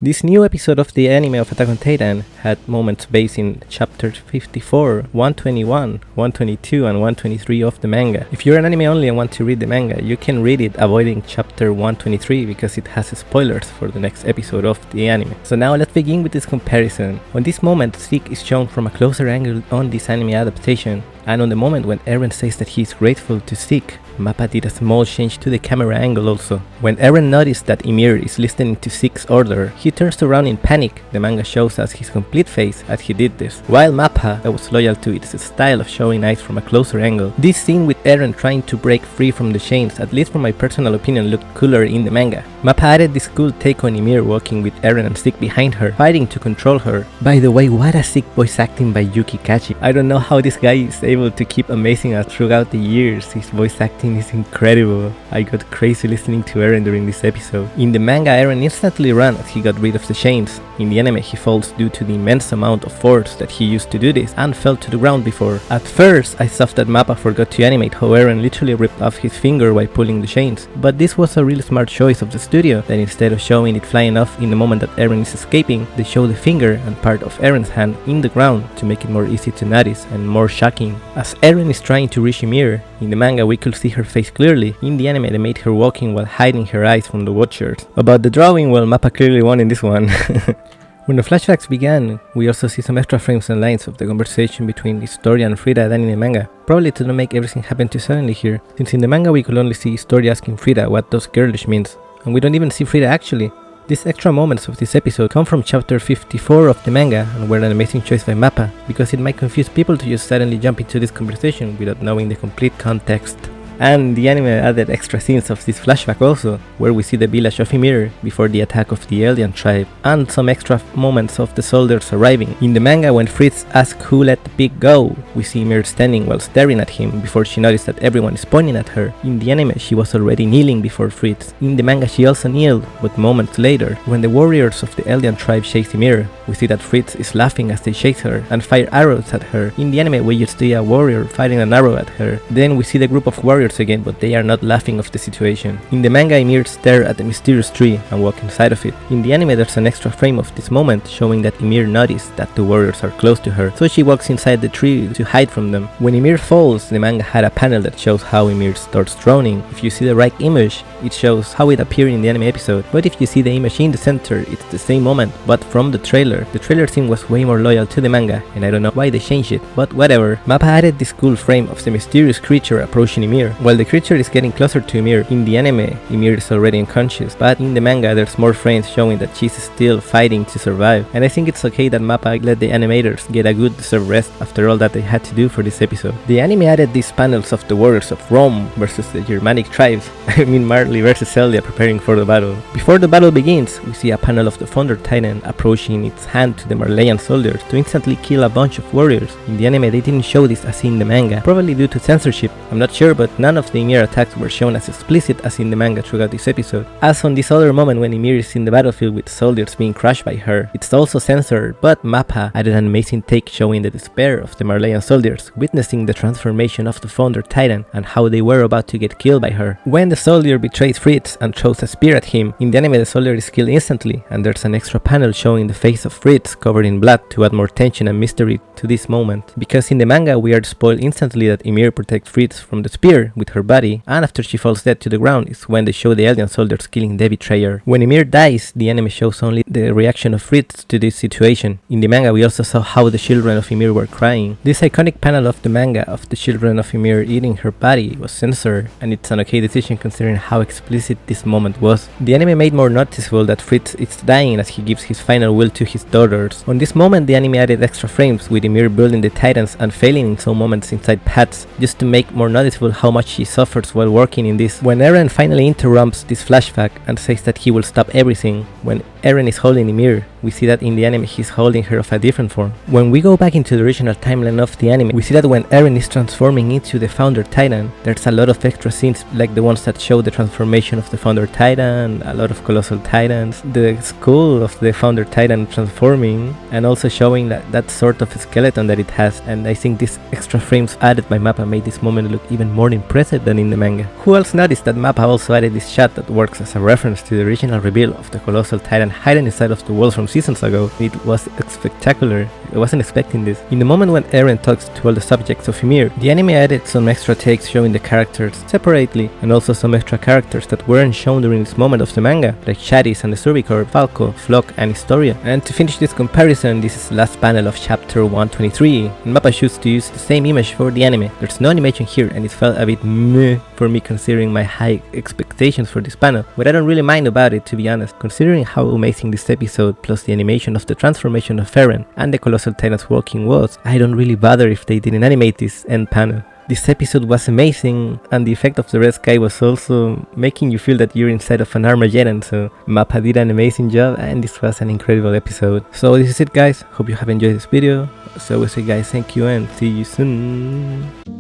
This new episode of the anime of Attack on Titan had moments based in chapter 54, 121, 122 and 123 of the manga. If you're an anime only and want to read the manga, you can read it avoiding chapter 123 because it has spoilers for the next episode of the anime. So now let's begin with this comparison. On this moment, Zeke is shown from a closer angle on this anime adaptation, and on the moment when Eren says that he is grateful to Zeke, Mappa did a small change to the camera angle also. When Eren noticed that Ymir is listening to Zeke's order, he turns around in panic. The manga shows us his complete face as he did this, while Mappa was loyal to its style of showing eyes from a closer angle. This scene with Eren trying to break free from the chains, at least from my personal opinion, looked cooler in the manga. Mappa added this cool take on Ymir walking with Eren and Zeke behind her, fighting to control her. By the way, what a sick voice acting by Yuki Kachi. I don't know how this guy is able to keep amazing us throughout the years. His voice acting is incredible. I got crazy listening to Eren during this episode. In the manga, Eren instantly ran as he got rid of the chains. In the anime, he falls due to the immense amount of force that he used to do this and fell to the ground before. At first, I thought that Mappa forgot to animate how Eren literally ripped off his finger while pulling the chains, but this was a really smart choice of the studio, that instead of showing it flying off in the moment that Eren is escaping, they show the finger and part of Eren's hand in the ground to make it more easy to notice and more shocking. As Eren is trying to reach Ymir, in the manga we could see her face clearly. In the anime they made her walking while hiding her eyes from the watchers. About the drawing, well, Mappa clearly won in this one. When the flashbacks began, we also see some extra frames and lines of the conversation between Historia and Frida than in the manga, probably to not make everything happen too suddenly here, since in the manga we could only see Historia asking Frida what those girlish means, and we don't even see Frida actually. These extra moments of this episode come from chapter 54 of the manga and were an amazing choice by Mappa, because it might confuse people to just suddenly jump into this conversation without knowing the complete context. And the anime added extra scenes of this flashback also, where we see the village of Ymir before the attack of the alien tribe, and some extra moments of the soldiers arriving. In the manga, when Fritz asks who let the pig go, we see Ymir standing while staring at him before she noticed that everyone is pointing at her. In the anime, she was already kneeling before Fritz. In the manga, she also kneeled, but moments later, when the warriors of the alien tribe chase Ymir, we see that Fritz is laughing as they chase her and fire arrows at her. In the anime, we just see a warrior firing an arrow at her. Then we see the group of warriors again, but they are not laughing of the situation. In the manga, Ymir stares at the mysterious tree and walks inside of it. In the anime, there's an extra frame of this moment showing that Ymir noticed that the warriors are close to her, so she walks inside the tree to hide from them. When Ymir falls, the manga had a panel that shows how Ymir starts drowning. If you see the right image, it shows how it appeared in the anime episode, but if you see the image in the center, it's the same moment, but from the trailer. The trailer scene was way more loyal to the manga, and I don't know why they changed it, but whatever. Mappa added this cool frame of the mysterious creature approaching Ymir. While the creature is getting closer to Ymir, in the anime, Ymir is already unconscious, but in the manga there's more frames showing that she's still fighting to survive, and I think it's okay that Mappa let the animators get a good deserved rest after all that they had to do for this episode. The anime added these panels of the warriors of Rome versus the Germanic tribes, I mean Marley versus Celia preparing for the battle. Before the battle begins, we see a panel of the Thunder Titan approaching its hand to the Marleyan soldiers to instantly kill a bunch of warriors. In the anime they didn't show this as in the manga, probably due to censorship, I'm not sure, but none of the Ymir attacks were shown as explicit as in the manga throughout this episode. As on this other moment when Ymir is in the battlefield with soldiers being crushed by her, it's also censored, but Mappa added an amazing take showing the despair of the Marleyan soldiers, witnessing the transformation of the Thunder Titan and how they were about to get killed by her. When the soldier betrays Fritz and throws a spear at him, in the anime the soldier is killed instantly, and there's an extra panel showing the face of Fritz covered in blood to add more tension and mystery to this moment. Because in the manga we are spoiled instantly that Ymir protects Fritz from the spear with her body, and after she falls dead to the ground is when they show the alien soldiers killing the betrayer. When Ymir dies, the anime shows only the reaction of Fritz to this situation. In the manga we also saw how the children of Ymir were crying. This iconic panel of the manga of the children of Ymir eating her body was censored, and it's an okay decision considering how explicit this moment was. The anime made more noticeable that Fritz is dying as he gives his final will to his daughters. On this moment the anime added extra frames with Ymir building the titans and failing in some moments inside pads, just to make more noticeable how much she suffers while working in this. When Eren finally interrupts this flashback and says that he will stop everything, when Eren is holding Ymir, we see that in the anime he's holding her of a different form. When we go back into the original timeline of the anime, we see that when Eren is transforming into the Founder Titan, there's a lot of extra scenes like the ones that show the transformation of the Founder Titan, a lot of Colossal Titans, the skull of the Founder Titan transforming, and also showing that sort of skeleton that it has, and I think these extra frames added by Mappa made this moment look even more impressive than in the manga. Who else noticed that Mappa also added this shot that works as a reference to the original reveal of the Colossal Titan hidden inside of the world from seasons ago. It was spectacular. I wasn't expecting this. In the moment when Eren talks to all the subjects of Ymir, the anime added some extra takes showing the characters separately, and also some extra characters that weren't shown during this moment of the manga, like Shadis and the Survivor, Falco, Flock and Historia. And to finish this comparison, this is the last panel of chapter 123, and Mappa chooses to use the same image for the anime. There's no animation here, and it felt a bit meh for me considering my high expectations for this panel, but I don't really mind about it, to be honest, considering how amazing this episode plus the animation of the transformation of Eren and the Colossal Titans walking was. I don't really bother if they didn't animate this end panel. This episode was amazing, and the effect of the red sky was also making you feel that you're inside of an Armageddon, so Mappa did an amazing job, and this was an incredible episode. So this is it, guys. Hope you have enjoyed this video. So I say, guys, thank you and see you soon.